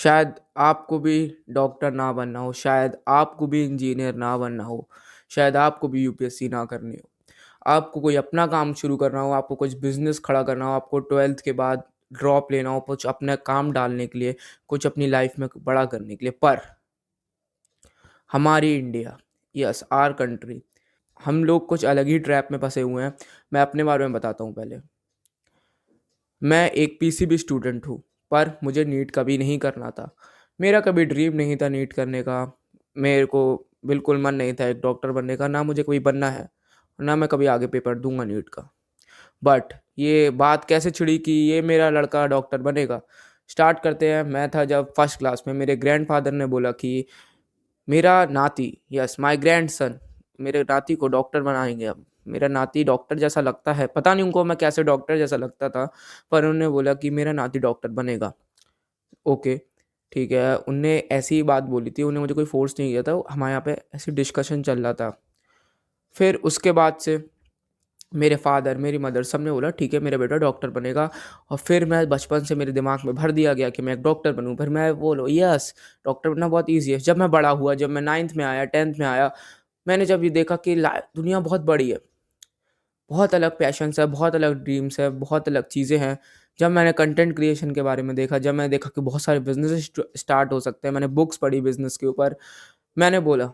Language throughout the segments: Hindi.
शायद आपको भी डॉक्टर ना बनना हो, शायद आपको भी इंजीनियर ना बनना हो, शायद आपको भी यूपीएससी ना करनी हो। आपको कोई अपना काम शुरू करना हो, आपको कुछ बिज़नेस खड़ा करना हो, आपको 12th के बाद ड्रॉप लेना हो, कुछ अपना काम डालने के लिए, कुछ अपनी लाइफ में बड़ा करने के लिए। पर हमारी इंडिया, यस आवर कंट्री, हम लोग कुछ अलग ही ट्रैप में फँसे हुए हैं। मैं अपने बारे में बताता हूँ पहले। मैं एक पीसीबी स्टूडेंट हूँ, पर मुझे नीट कभी नहीं करना था। मेरा कभी ड्रीम नहीं था नीट करने का। मेरे को बिल्कुल मन नहीं था एक डॉक्टर बनने का, ना मुझे कभी बनना है, ना मैं कभी आगे पेपर दूँगा नीट का। बट ये बात कैसे छिड़ी कि ये मेरा लड़का डॉक्टर बनेगा। स्टार्ट करते हैं। मैं था जब फर्स्ट क्लास में, मेरे ग्रैंडफ़ादर ने बोला कि मेरा नाती, यस माय ग्रैंडसन, मेरे नाती को डॉक्टर बनाएँगे अब। मेरा नाती डॉक्टर जैसा लगता है, पता नहीं उनको मैं कैसे डॉक्टर जैसा लगता था, पर उन्होंने बोला कि मेरा नाती डॉक्टर बनेगा। ओके, ठीक है, उनने ऐसी ही बात बोली थी, उन्होंने मुझे कोई फ़ोर्स नहीं किया था, हमारे यहाँ पे ऐसे डिस्कशन चल रहा था। फिर उसके बाद से मेरे फ़ादर, मेरी मदर सबने बोला ठीक है मेरा बेटा डॉक्टर बनेगा। और फिर मैं बचपन से मेरे दिमाग में भर दिया गया कि मैं एक डॉक्टर बनूँ। फिर मैं बोलो यस, डॉक्टर बनना बहुत ईज़ी है। जब मैं बड़ा हुआ, जब मैं 9th में आया, 10th में आया, मैंने जब ये देखा कि ला दुनिया बहुत बड़ी है, बहुत अलग पैशन्स है, बहुत अलग ड्रीम्स है, बहुत अलग चीज़ें हैं। जब मैंने कंटेंट क्रिएशन के बारे में देखा, जब मैंने देखा कि बहुत सारे बिज़नेस स्टार्ट हो सकते हैं, मैंने बुक्स पढ़ी बिज़नेस के ऊपर, मैंने बोला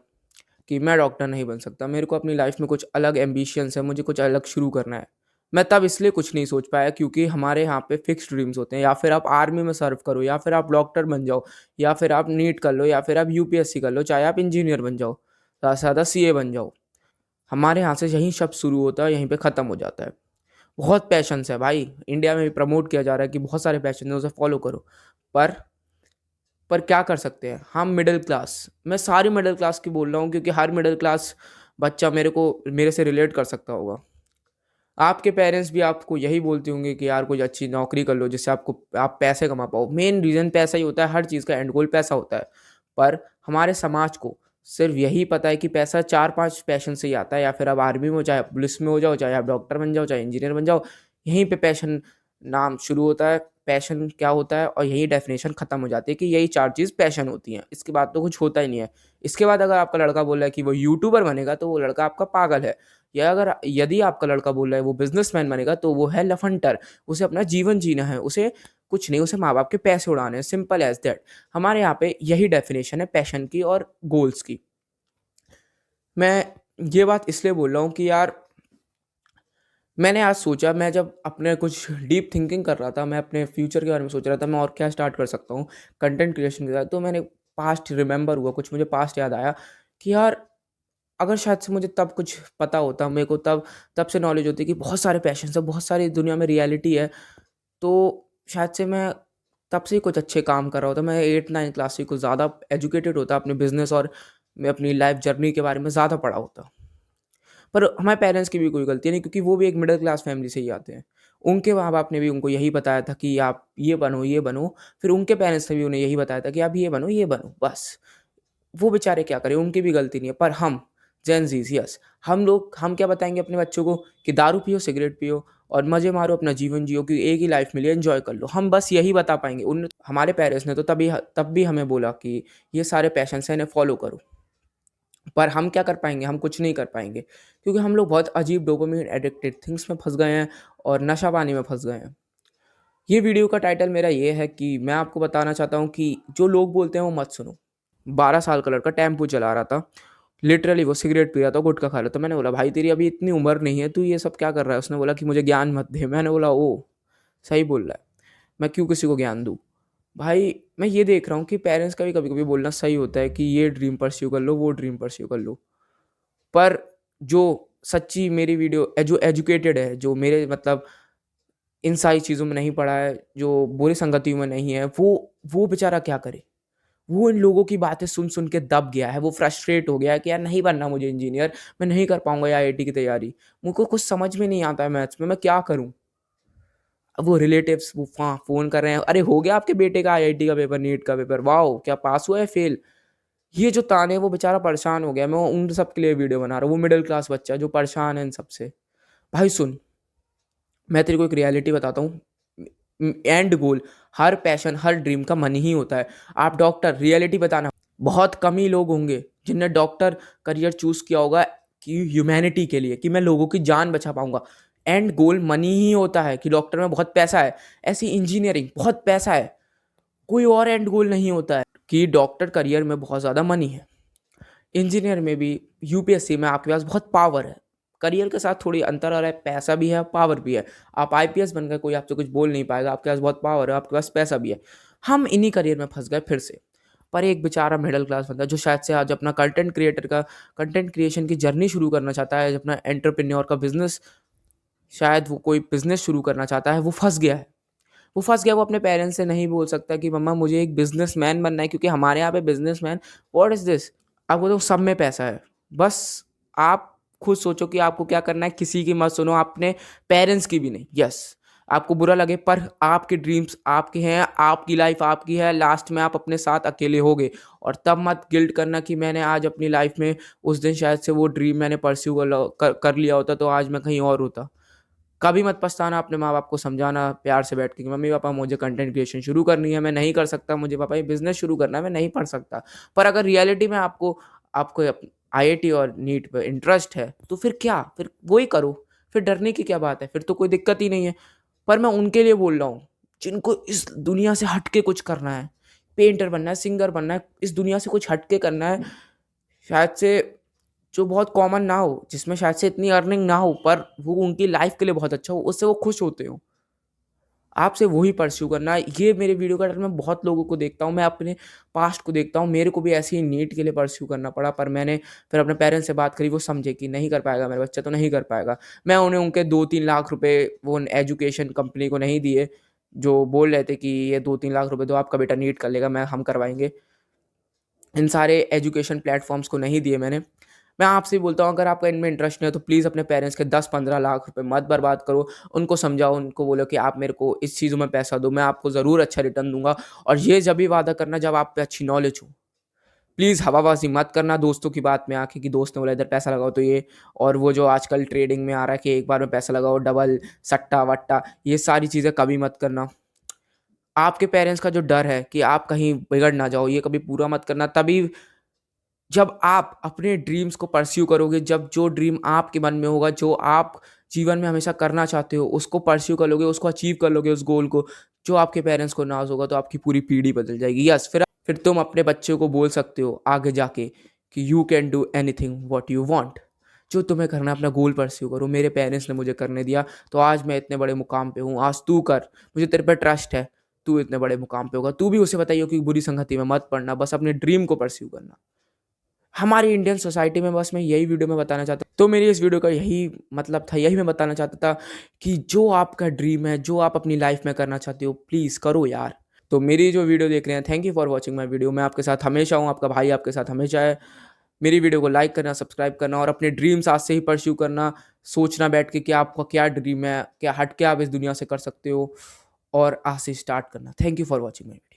कि मैं डॉक्टर नहीं बन सकता। मेरे को अपनी लाइफ़ में कुछ अलग एम्बिशंस है, मुझे कुछ अलग शुरू करना है। मैं तब इसलिए कुछ नहीं सोच पाया क्योंकि हमारे यहाँ पे फिक्स्ड ड्रीम्स होते हैं, या फिर आप आर्मी में सर्व करो, या फिर आप डॉक्टर बन जाओ, या फिर आप नीट कर लो, या फिर आप यूपीएससी कर लो, चाहे आप इंजीनियर बन जाओ, ज़्यादा से ज़्यादा सीए बन जाओ। हमारे यहाँ से यहीं शब्द शुरू होता है, यहीं पे ख़त्म हो जाता है। बहुत पैशन्स है भाई, इंडिया में भी प्रमोट किया जा रहा है कि बहुत सारे पैशन है, उसे फॉलो करो। पर पर क्या कर सकते हैं हम मिडिल क्लास। मैं सारी मिडिल क्लास की बोल रहा हूँ क्योंकि हर मिडिल क्लास बच्चा मेरे से रिलेट कर सकता होगा। आपके पेरेंट्स भी आपको यही बोलते होंगे कि यार कुछ अच्छी नौकरी कर लो जिससे आपको आप पैसे कमा पाओ। मेन रीज़न पैसा ही होता है, हर चीज़ का एंड गोल पैसा होता है। पर हमारे समाज को सिर्फ यही पता है कि पैसा 4-5 पैशन से ही आता है, या फिर आप आर्मी में हो, चाहे आप पुलिस में हो जाओ, चाहे आप डॉक्टर बन जाओ, चाहे इंजीनियर बन जाओ, यहीं पे पैशन नाम शुरू होता है, पैशन क्या होता है, और यही डेफिनेशन खत्म हो जाती है कि यही 4 चीज़ पैशन होती हैं। इसके बाद तो कुछ होता ही नहीं है। इसके बाद अगर आपका लड़का बोल रहा है कि वो यूट्यूबर बनेगा तो वो लड़का आपका पागल है। या अगर यदि आपका लड़का बोल रहा है वो बिज़नेसमैन बनेगा तो वो है लफंटर। उसे अपना जीवन जीना है, उसे कुछ नहीं, उसे माँ-बाप के पैसे उड़ाने हैं, सिंपल एज़ दैट। हमारे यहाँ पे यही डेफिनेशन है पैशन की और गोल्स की। मैं ये बात इसलिए बोल रहा हूँ कि यार मैंने आज सोचा, मैं जब अपने कुछ डीप थिंकिंग कर रहा था, मैं अपने फ्यूचर के बारे में सोच रहा था, मैं और क्या स्टार्ट कर सकता हूँ कंटेंट क्रिएशन के साथ, तो मैंने पास्ट रिमेंबर हुआ, कुछ मुझे पास्ट याद आया कि यार अगर शायद से मुझे तब कुछ पता होता, मेरे को तब तब से नॉलेज होती कि बहुत सारे पैशन्स हैं, बहुत सारी दुनिया में रियलिटी है, तो शायद से मैं तब से ही कुछ अच्छे काम कर रहा होता। मैं 8-9 क्लास से कुछ ज़्यादा एजुकेटेड होता अपने बिज़नेस और मैं अपनी लाइफ़ जर्नी के बारे में ज़्यादा पढ़ा होता। पर हमारे पेरेंट्स की भी कोई गलती नहीं क्योंकि वो भी एक मिडिल क्लास फैमिली से ही आते हैं। उनके माँ-बाप ने भी उनको यही बताया था कि आप ये बनो, ये बनो। फिर उनके पेरेंट्स ने भी उन्हें यही बताया था कि आप ये बनो, बस। वो बेचारे क्या करें, उनकी भी गलती नहीं है। पर हम जेन ज़ीज़ यस, हम क्या बताएँगे अपने बच्चों को कि दारू पियो, सिगरेट पियो और मज़े मारो, अपना जीवन जियो क्योंकि एक ही लाइफ़ मिली है, एन्जॉय कर लो। हम बस यही बता पाएँगे। उन हमारे पेरेंट्स ने तो तब भी हमें बोला कि ये सारे पैशन्स हैं, इन्हें फ़ॉलो करो। पर हम क्या कर पाएँगे? हम कुछ नहीं कर पाएँगे क्योंकि हम लोग बहुत अजीब डोपामाइन एडिक्टेड थिंग्स में फँस गए हैं और नशा पानी में फँस गए हैं। ये वीडियो का टाइटल मेरा ये है कि मैं आपको बताना चाहता हूँ कि जो लोग बोलते हैं वो मत सुनो। 12 साल का लड़का टेम्पो चला रहा था। लिटरली वो सिगरेट पी रहा था, गुटखा खा रहा था। मैंने बोला भाई तेरी अभी इतनी उम्र नहीं है, तू ये सब क्या कर रहा है? उसने बोला कि मुझे ज्ञान मत दे। मैंने बोला ओह! सही बोल रहा है। मैं क्यों किसी को ज्ञान दूँ? भाई मैं ये देख रहा हूँ कि पेरेंट्स का भी कभी-कभी बोलना सही होता है कि ये ड्रीम परस्यू कर लो, वो ड्रीम परस्यू कर लो। पर जो सच्ची मेरी वीडियो जो एजुकेटेड है, जो मेरे मतलब इन सारी चीज़ों में नहीं पड़ा है, जो बुरी संगतियों में नहीं है, वो बेचारा क्या करे? वो इन लोगों की बातें सुन-सुन के दब गया है, वो फ्रस्ट्रेट हो गया है कि यार नहीं बनना मुझे इंजीनियर, मैं नहीं कर पाऊँगा ये आईआईटी की तैयारी। मुझको कुछ समझ में नहीं आता है मैथ्स में, मैं क्या करूँ? अब वो रिलेटिव्स वो फ़ोन कर रहे हैं, "अरे हो गया आपके बेटे का आईआईटी का पेपर, नीट का पेपर? वॉव! क्या पास हुआ या फेल?" ये जो ताने, वो बेचारा परेशान हो गया। मैं उन सब के लिए वीडियो बना रहा हूँ, वो मिडल क्लास बच्चा जो परेशान है इन सब से। भाई सुन, मैं तेरे को एक रियलिटी बताता हूँ। And goal, her passion, her dream का मनी ही होता है। आप डॉक्टर, रियलिटी बताना, बहुत कम ही लोग होंगे जिनने डॉक्टर करियर चूज किया होगा कि ह्यूमैनिटी के लिए, कि मैं लोगों की जान बचा पाऊंगा। एंड गोल मनी ही होता है कि डॉक्टर में बहुत पैसा है, ऐसी इंजीनियरिंग बहुत पैसा है, कोई और एंड गोल नहीं होता है कि डॉक्टर करियर में बहुत ज़्यादा मनी है। इंजीनियर में भी, यूपीएससी में आपके पास बहुत पावर है। करियर के साथ थोड़ी अंतर आ रहा है, पैसा भी है, पावर भी है। आप आईपीएस बनकर कोई आपसे कुछ बोल नहीं पाएगा, आपके पास बहुत पावर है, आपके पास पैसा भी है। हम इन्हीं करियर में फंस गए फिर से। पर एक बेचारा मिडिल क्लास बंदा जो शायद से आज अपना कंटेंट क्रिएशन की जर्नी शुरू करना चाहता है, अपना एंटरप्रेन्योर का बिजनेस, शायद वो कोई बिजनेस शुरू करना चाहता है, वो फंस गया है। वो अपने पेरेंट्स से नहीं बोल सकता कि मम्मा मुझे एक बिजनेसमैन बनना है, क्योंकि हमारे यहाँ पे बिजनेसमैन, व्हाट इज दिस। आपको तो सब में पैसा है, बस आप खुद सोचो कि आपको क्या करना है, किसी की मत सुनो, अपने पेरेंट्स की भी नहीं। यस, आपको बुरा लगे पर आपके ड्रीम्स आपके हैं, आपकी लाइफ आपकी है, लास्ट में आप अपने साथ अकेले होगे। और तब मत गिल्ट करना कि मैंने आज अपनी लाइफ में उस दिन शायद से वो ड्रीम मैंने परस्यू कर लिया होता तो आज मैं कहीं और होता। कभी मत पछताना, अपने माँ बाप को समझाना प्यार से बैठ के कि मम्मी पापा मुझे कंटेंट क्रिएशन शुरू करनी है, मैं नहीं कर सकता, मुझे पापा ये बिजनेस शुरू करना है, मैं नहीं पढ़ सकता। पर अगर रियलिटी में आपको आपको आईआईटी और नीट पे इंटरेस्ट है तो फिर क्या, फिर वही करो, फिर डरने की क्या बात है, फिर तो कोई दिक्कत ही नहीं है। पर मैं उनके लिए बोल रहा हूँ जिनको इस दुनिया से हट के कुछ करना है, पेंटर बनना है, सिंगर बनना है, इस दुनिया से कुछ हट के करना है, शायद से जो बहुत कॉमन ना हो, जिसमें शायद से इतनी अर्निंग ना हो, पर वो उनकी लाइफ के लिए बहुत अच्छा हो, उससे वो खुश होते हो, आपसे वही परस्यू करना है। ये मेरे वीडियो का मैं बहुत लोगों को देखता हूँ, मैं अपने पास्ट को देखता हूँ, मेरे को भी ऐसे ही नीट के लिए परस्यू करना पड़ा, पर मैंने फिर अपने पेरेंट्स से बात करी, वो समझे कि नहीं कर पाएगा मेरा बच्चा, तो नहीं कर पाएगा। मैं उन्हें उनके 2-3 लाख रुपए वो एजुकेशन कंपनी को नहीं दिए, जो बोल रहे थे कि ये 2-3 लाख रुपए दो, आपका बेटा नीट कर लेगा, हम करवाएंगे। इन सारे एजुकेशन प्लेटफॉर्म्स को नहीं दिए मैंने। मैं आपसे बोलता हूँ, अगर आपका इनमें इंटरेस्ट नहीं है तो प्लीज़ अपने पेरेंट्स के 10-15 लाख रुपए मत बर्बाद करो। उनको समझाओ, उनको बोलो कि आप मेरे को इस चीज़ों में पैसा दो, मैं आपको ज़रूर अच्छा रिटर्न दूंगा। और ये जब भी वादा करना जब आप पे अच्छी नॉलेज हो। प्लीज़ हवाबाजी मत करना दोस्तों की बात में आके कि दोस्त ने बोला इधर पैसा लगाओ तो ये, और वो जो आजकल ट्रेडिंग में आ रहा है कि एक बार में पैसा लगाओ, डबल सट्टा वट्टा, ये सारी चीज़ें कभी मत करना। आपके पेरेंट्स का जो डर है कि आप कहीं बिगड़ ना जाओ, ये कभी पूरा मत करना। तभी जब आप अपने ड्रीम्स को परस्यू करोगे, जब जो ड्रीम आपके मन में होगा, जो आप जीवन में हमेशा करना चाहते हो, उसको परस्यू कर लोगे, उसको अचीव कर लोगे, उस गोल को, जो आपके पेरेंट्स को नाज होगा, तो आपकी पूरी पीढ़ी बदल जाएगी। यस, फिर तुम अपने बच्चे को बोल सकते हो आगे जाके कि you can do anything what you want. जो तुम्हें करना है अपना गोल परस्यू करो, मेरे पेरेंट्स ने मुझे करने दिया तो आज मैं इतने बड़े मुकाम पे हूँ, आज तू कर, मुझे तेरे पे ट्रस्ट है, तू इतने बड़े मुकाम पे होगा। तू भी उसे बताइए कि बुरी संगति में मत पड़ना, बस अपने ड्रीम को परस्यू करना। हमारी इंडियन सोसाइटी में बस मैं यही वीडियो में बताना चाहता हूँ। तो मेरी इस वीडियो का यही मतलब था, यही मैं बताना चाहता था कि जो आपका ड्रीम है, जो आप अपनी लाइफ में करना चाहते हो, प्लीज़ करो यार। तो मेरी जो वीडियो देख रहे हैं, thank you for watching my video. मैं आपके साथ हमेशा हूँ, आपका भाई आपके साथ हमेशा है। मेरी वीडियो को लाइक करना, सब्सक्राइब करना और अपने ड्रीम्स आज से ही परस्यू करना, सोचना बैठ के कि आपका क्या ड्रीम है, क्या हट के आप इस दुनिया से कर सकते हो, और आज से स्टार्ट करना। Thank you for watching my video.